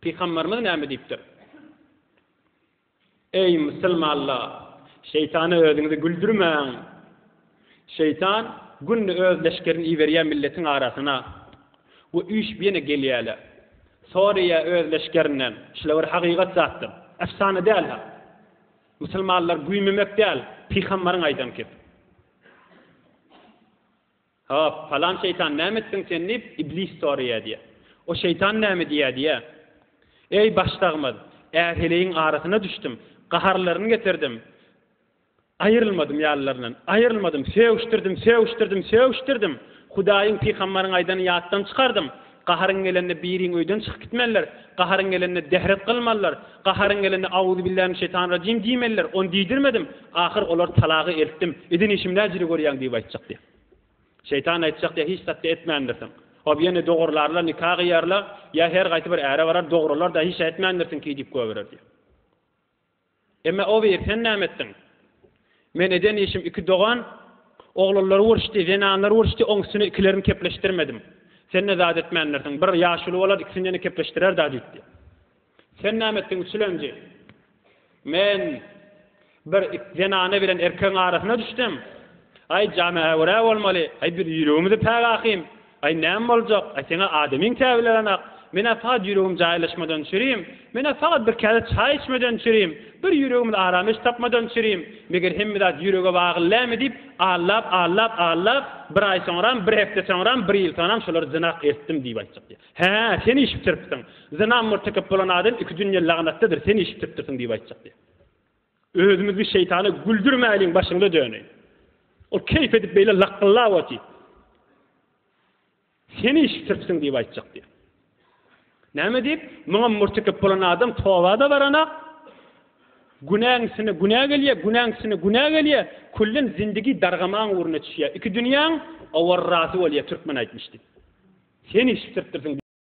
Peygamberimiz näme diýipdir? Ey musulmanlar, şeytanı özüňizi güldürmäň. Şeytan günni öz leşkerini iýerýän milletin arasyna. Bu iş beni gelýärler. Suriýa öz leşkerinden şular hakykat zatdy. Efsane däl ha. Musulmanlar güýmemek däl, Peygamberiň aýdan kep. Ha, falan şeytan näme etdiň sen diýip iblis soraýar diýe. O şeytan näme diýär? Ey başdagymyz, ähliň arasyna düşdüm, gaharlaryny getirdim. Ayrılmadım ýallaryndan, ayrılmadım, sevişdirdim. Hudaýyň Peygamberiň aýdan ýatdan çykardım. Gaharyň gelende biriň öýden çykyp gitmeler, gaharyň gelende dehret kılmalar, gaharyň gelende auzu billahi mineşşeytanirracim diýmeler. On diýdirmedim. Ahir olar talagy eltdim. Edin işimler jiri görýän diýip aýtjakdy. Şeytan aýtjak diýe hiç tatdy etmändirsin. O ýene dogurlarla nikah ýarlar, ýa her gaýty bir äre barar dogurlar da hiç etmändirsin ki diýip göberer diýe. Emma o bir sen näme etdiň? Men eden işim iki dogan, oğlanlar vuruşdy, jenanlar vuruşdy, oňsyny ikilerini kepleşdirmedim. Sen ne zat etmändirsin? Bir ýaşuly bolar, ikisini kepleşdirer da diýdi. Sen näme etdiň üçlenji? Men bir jenana bilen erkeň arasyna düşdüm. Ay jamaa wara bolmaly, ay bir ýüregimde pägahym. Ay näme boljak? Ay sana adamyň täwlerenek. Mene faqat ýüregim jaýlaşmadan çüreyim. Mene faqat bir kale çay içmeden çüreyim. Bir ýüregimde aramış tapmadan çüreyim. Meger hemme zat ýürege bagylamy diýip allap bir ay soňra, bir hepde soňra, bir ýyl soňra şolar zynak etdim diýip aýtjak. He, sen iş bitiripdiň. Zina murtakip bolan adam iki dünýä lagnatdadyr, sen iş bitiripdiň diýip aýtjak. Özümizi şeytany güldürmäliň başyňda döneň. O keyf edip beýle laqyllawaty. Sen iş bitiripdiň diýip aýtjak. Näme diýip? Muňa murtakip bolan adam towada barana. Günäňsini günä gelýär. Kullin zindigi dargamaň uruna düşýär. İki dünýäň awarrasy bolýar, türkmen aýtmışdy. Sen iş bitiripdiň